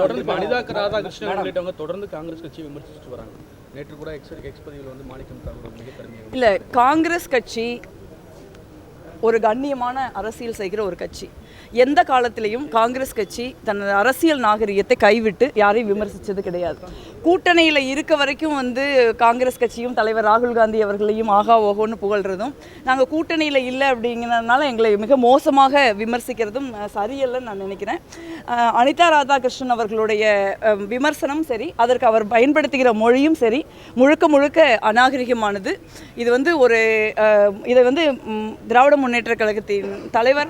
தொடர்ந்து அனிதா ராதாகிருஷ்ணன் உள்ளிட்டவங்க தொடர்ந்து காங்கிரஸ் கட்சியை விமர்சிச்சுட்டு வராங்க. நேற்று கூட எக்ஸ் பதிவில் வந்து மாணிக்கம் தாக்கூர் மிக கடுமையாக இல்லை, காங்கிரஸ் கட்சி ஒரு கண்ணியமான அரசியல் செய்கிற ஒரு கட்சி. எந்த காலத்திலையும் காங்கிரஸ் கட்சி தனது அரசியல் நாகரிகத்தை கைவிட்டு யாரையும் விமர்சித்தது கிடையாது. கூட்டணியில் இருக்க வரைக்கும் வந்து காங்கிரஸ் கட்சியும் தலைவர் ராகுல் காந்தி அவர்களையும் ஆகா ஓகோன்னு புகழ்கிறதும், நாங்கள் கூட்டணியில் இல்லை அப்படிங்கிறதுனால எங்களை மிக மோசமாக விமர்சிக்கிறதும் சரியல்லைன்னு நான் நினைக்கிறேன். அனிதா ராதாகிருஷ்ணன் அவர்களுடைய விமர்சனம் சரி, அதற்கு அவர் பயன்படுத்துகிற மொழியும் சரி, முழுக்க முழுக்க அநாகரிகமானது. இது வந்து இதை வந்து திராவிட முன்னேற்ற கழகத்தின் தலைவர்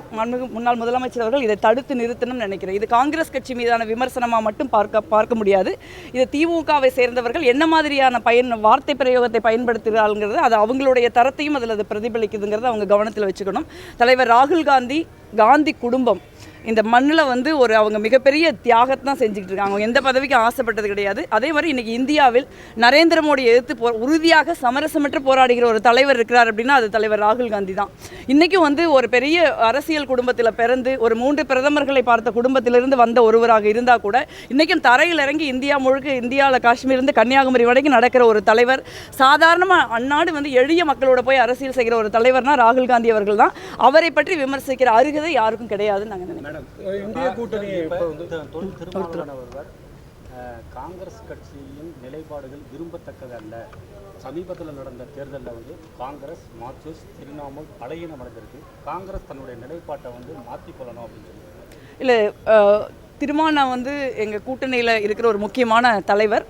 முன்னாள் முதலமைச்சர் அவர்கள் இதை தடுத்து நிறுத்தணும்னு நினைக்கிறேன். இது காங்கிரஸ் கட்சி மீதான விமர்சனமாக மட்டும் பார்க்க முடியாது. இது திமுகவை சேர்ந்தவர்கள் என்ன மாதிரியான வார்த்தை பிரயோகத்தை பயன்படுத்துகிறார்கள், அது அவங்களுடைய தரத்தையும் அதில் அது பிரதிபலிக்குதுங்கிறத அவங்க கவனத்தில் வச்சுக்கணும். தலைவர் ராகுல் காந்தி குடும்பம் இந்த மண்ணில் வந்து அவங்க மிகப்பெரிய தியாகத்தை தான் செஞ்சுக்கிட்டு இருக்காங்க. அவங்க எந்த பதவிக்கும் ஆசைப்பட்டது கிடையாது. அதே மாதிரி இன்றைக்கி இந்தியாவில் நரேந்திர மோடியை எதிர்த்து உறுதியாக சமரசமற்று போராடுகிற ஒரு தலைவர் இருக்கிறார் அப்படின்னா அது தலைவர் ராகுல் காந்தி தான். இன்றைக்கும் வந்து ஒரு பெரிய அரசியல் குடும்பத்தில் பிறந்து ஒரு 3 பிரதமர்களை பார்த்த குடும்பத்திலிருந்து வந்த ஒருவராக இருந்தால் கூட இன்றைக்கும் தரையில் இறங்கி இந்தியா முழுக்க, இந்தியாவில் காஷ்மீர்லேருந்து கன்னியாகுமரி வரைக்கும் நடக்கிற ஒரு தலைவர், சாதாரணமாக அந்நாடு வந்து எளிய மக்களோட போய் அரசியல் செய்கிற ஒரு தலைவர்னா ராகுல் காந்தி அவர்கள் தான். அவரை பற்றி விமர்சிக்கிற அருகதை யாருக்கும் கிடையாதுன்னு நாங்கள் நினைக்கிறோம். இந்திய கூட்டணி காங்கிரஸ் கட்சியின் நிலைப்பாடுகள் விரும்பத்தக்கதல்ல. சமீபத்தில் நடந்த தேர்தலில் வந்து காங்கிரஸ், மார்க்சிஸ்ட், திரிணாமுல் பலகீனமடைந்திருக்கு. காங்கிரஸ் தன்னுடைய நிலைப்பாட்டை வந்து மாற்றிக்கொள்ளணும் அப்படின்னு சொல்லி இல்லை, திருமானா வந்து எங்கள் கூட்டணியில் இருக்கிற ஒரு முக்கியமான தலைவர்.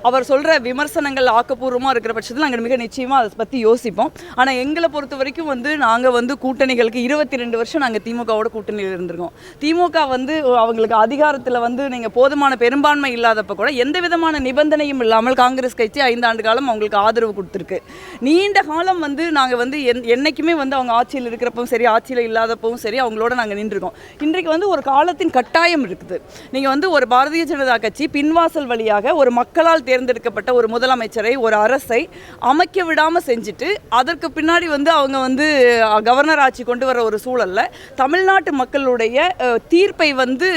அவர் சொல்கிற விமர்சனங்கள் ஆக்கப்பூர்வமாக இருக்கிற பட்சத்தில் நாங்கள் மிக நிச்சயமாக அதை பற்றி யோசிப்போம். ஆனால் எங்களை பொறுத்த வரைக்கும் வந்து நாங்கள் வந்து கூட்டணிகளுக்கு 22 வருஷம் நாங்கள் திமுகவோட கூட்டணியில் இருந்திருக்கோம். திமுக வந்து அவங்களுக்கு அதிகாரத்தில் வந்து நீங்கள் போதுமான பெரும்பான்மை இல்லாதப்போ கூட எந்த விதமான நிபந்தனையும் இல்லாமல் காங்கிரஸ் கட்சி 5 ஆண்டு காலம் அவங்களுக்கு ஆதரவு கொடுத்துருக்கு. நீண்ட காலம் வந்து நாங்கள் வந்து என்றைக்குமே வந்து அவங்க ஆட்சியில் இருக்கிறப்பவும் சரி, ஆட்சியில் இல்லாதப்பவும் சரி, அவங்களோட நாங்கள் நின்றுருக்கோம். இன்றைக்கு வந்து ஒரு காலத்தின் கட்டாயம் இருக்குது. நீங்கள் வந்து ஒரு பாரதிய ஜனதா கட்சி பின்வாசல் வழியாக ஒரு மக்களால் தேர்ந்தெடுக்கப்பட்ட ஒரு முதலமைச்சரை, ஒரு அரசை அமைக்க விடாமல் செஞ்சுட்டு அதற்கு பின்னாடி வந்து அவங்க வந்து கவர்னர் ஆட்சி கொண்டு வர ஒரு சூழலில் தமிழ்நாட்டு மக்களுடைய தீர்ப்பை வந்து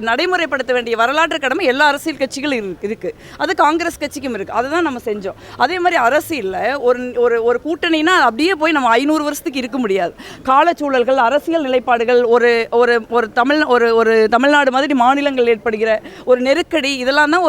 நடைமுறைப்படுத்த வேண்டிய வரலாற்று கடமை எல்லா அரசியல் கட்சிகளும் இருக்குது. அது காங்கிரஸ் கட்சிக்கும் இருக்குது. அதை தான் நம்ம செஞ்சோம். அதே மாதிரி அரசியலில் ஒரு கூட்டணினா அப்படியே போய் நம்ம 500 வருஷத்துக்கு இருக்க முடியாது. காலச்சூழல்கள், அரசியல் நிலைப்பாடுகள், ஒரு தமிழ்நாடு மாதிரி மாநிலங்கள் ஏற்படுகிற ஒரு நெருக்கடி, இதெல்லாம் தான்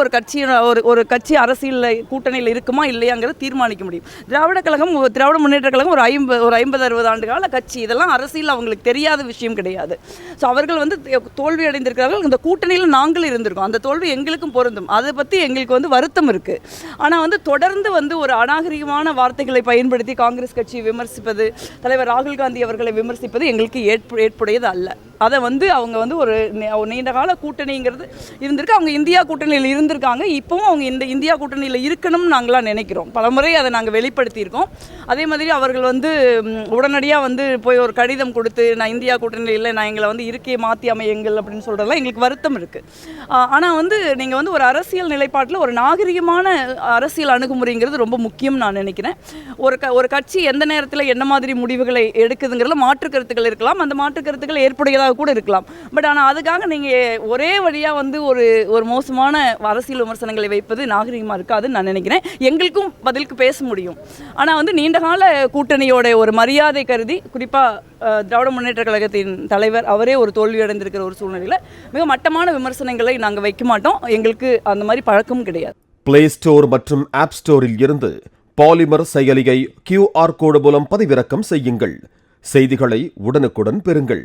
ஒரு கட்சி அரசியல் கூட்டணியில் இருக்குமா இல்லையாங்கிறத தீர்மானிக்க முடியும். திராவிட முன்னேற்ற கழகம் ஒரு 50-60 ஆண்டு கால கட்சி. இதெல்லாம் அரசியல் அவங்களுக்கு தெரியாத விஷயம் கிடையாது. ஸோ அவர்கள் வந்து தோல்வி அடைந்திருக்கிறார்கள். இந்த கூட்டணியில் நாங்கள் இருந்திருக்கோம். அந்த தோல்வி எங்களுக்கும் பொருந்தும். அதை பற்றி எங்களுக்கு வந்து வருத்தம் இருக்குது. ஆனால் வந்து தொடர்ந்து வந்து ஒரு அநாகரிகமான வார்த்தைகளை பயன்படுத்தி காங்கிரஸ் கட்சியை விமர்சிப்பது, தலைவர் ராகுல் காந்தி அவர்களை விமர்சிப்பது எங்களுக்கு ஏற்புடையது அல்ல. அதை வந்து அவங்க வந்து ஒரு நீண்ட கால கூட்டணிங்கிறது இருந்திருக்கு. அவங்க இந்தியா கூட்டணியில் இருந்திருக்காங்க. இப்போவும் அவங்க இந்த இந்தியா கூட்டணியில் இருக்கணும்னு நாங்களாம் நினைக்கிறோம். பலமுறை அதை நாங்கள் வெளிப்படுத்தியிருக்கோம். அதே மாதிரி அவர்கள் வந்து உடனடியாக வந்து போய் ஒரு கடிதம் கொடுத்து நான் இந்தியா கூட்டணியில் இல்லை, நான் எங்களை வந்து இருக்கையை மாற்றி அமையுங்கள் அப்படின்னு சொல்கிறதெல்லாம் எங்களுக்கு வருத்தம் இருக்குது. ஆனால் வந்து நீங்கள் வந்து ஒரு அரசியல் நிலைப்பாட்டில் ஒரு நாகரிகமான அரசியல் அணுகுமுறைங்கிறது ரொம்ப முக்கியம் நான் நினைக்கிறேன். ஒரு கட்சி எந்த நேரத்தில் என்ன மாதிரி முடிவுகளை எடுக்குதுங்கிறதுல மாற்று கருத்துக்கள் இருக்கலாம். அந்த மாற்று கருத்துக்கள் ஏற்புடையதாக கூட இருக்கலாம். பட் ஆனால் அதுக்காக நீங்கள் ஒரே வழியாக வந்து ஒரு மோசமான அரசியல் விமர்சனங்களை வைப்பது நாகரிகமாக இருக்காதுன்னு நான் நினைக்கிறேன். எங்களுக்கும் பதிலுக்கு பேச முடியும். ஆனால் வந்து நீண்டகால கூட்டணியோட ஒரு மரியாதை கருதி, குறிப்பாக திராவிட முன்னேற்ற கழகத்தின் தலைவர் அவரே ஒரு தோல்வி அடைந்திருக்கிற ஒரு சூழ்நிலையில் மிக மட்டமான விமர்சனங்களை நாங்கள் வைக்க மாட்டோம். எங்களுக்கு அந்த மாதிரி பழக்கமும் கிடையாது. பிளே ஸ்டோர் மற்றும் ஆப் ஸ்டோரில் இருந்து பாலிமர் செயலியை QR கோடு மூலம் பதிவிறக்கம் செய்யுங்கள். செய்திகளை உடனுக்குடன் பெறுங்கள்.